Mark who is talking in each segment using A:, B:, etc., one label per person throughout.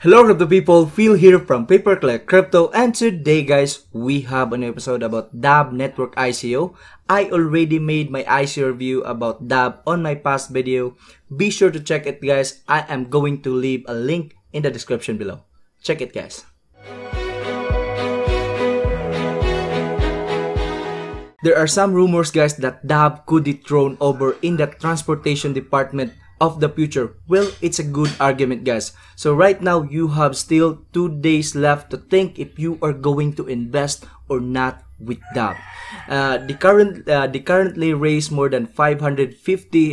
A: Hello crypto people, Phil here from Paperclip Crypto, and today guys, we have an episode about DAV network ICO. I already made my ICO review about DAV on my past video. Be sure to check it guys. I am going to leave a link in the description below. Check it guys. There are some rumors guys that DAV could dethrone Uber in the transportation department of the future. Well, it's a good argument guys. So right now you have still 2 days left to think if you are going to invest or not with DAV. They currently raise more than 550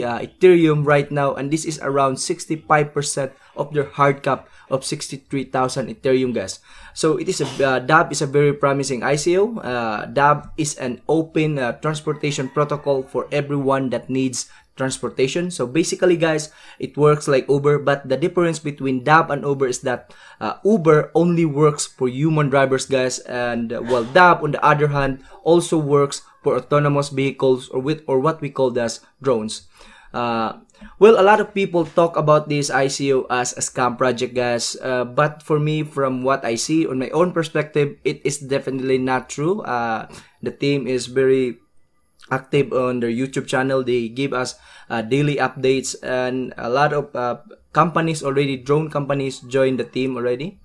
A: Ethereum right now, and this is around 65% of their hard cap of 63,000 Ethereum guys. So it is a DAV is a very promising ICO. DAV is an open transportation protocol for everyone that needs transportation. So basically guys, it works like Uber, but the difference between DAV and Uber is that Uber only works for human drivers guys, and while DAV on the other hand also works for autonomous vehicles or what we call as drones. Well, a lot of people talk about this ICO as a scam project guys, but for me, from what I see on my own perspective, it is definitely not true. The team is very active on their YouTube channel. They give us daily updates, and a lot of companies already, drone companies, joined the team already.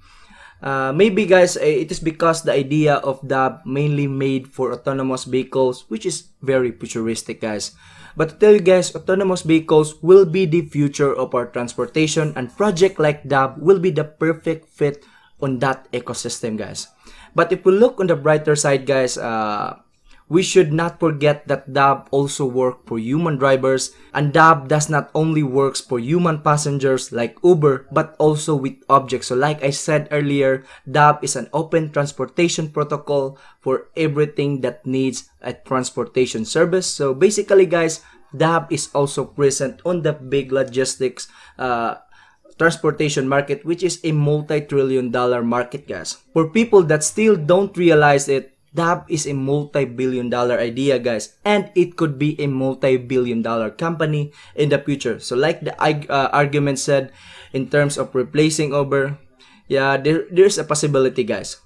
A: Maybe guys, it is because the idea of DAV mainly made for autonomous vehicles, which is very futuristic guys. But to tell you guys, autonomous vehicles will be the future of our transportation, and project like DAV will be the perfect fit on that ecosystem guys. But if we look on the brighter side guys, we should not forget that DAV also works for human drivers, and DAV does not only works for human passengers like Uber, but also with objects. So like I said earlier, DAV is an open transportation protocol for everything that needs a transportation service. So basically guys, DAV is also present on the big logistics transportation market, which is a multi-trillion-dollar market guys. For people that still don't realize it, DAV is a multi-billion-dollar idea guys, and it could be a multi-billion-dollar company in the future. So like the argument said, in terms of replacing Uber, yeah, there's a possibility guys.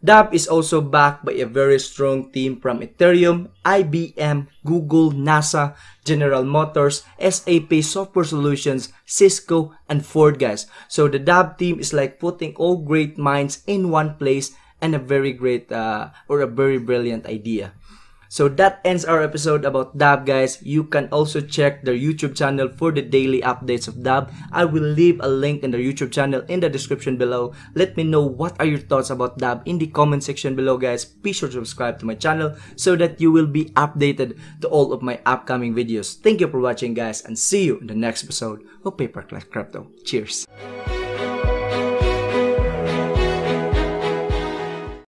A: DAV is also backed by a very strong team from Ethereum, IBM, Google, NASA, General Motors, SAP Software Solutions, Cisco, and Ford guys. So the DAV team is like putting all great minds in one place, and a very great or a very brilliant idea. So that ends our episode about DAV guys. You can also check their YouTube channel for the daily updates of DAV. I will leave a link in their YouTube channel in the description below. Let me know what are your thoughts about DAV in the comment section below guys. Be sure to subscribe to my channel so that you will be updated to all of my upcoming videos. Thank you for watching guys, and see you in the next episode of Paperclip Crypto. Cheers!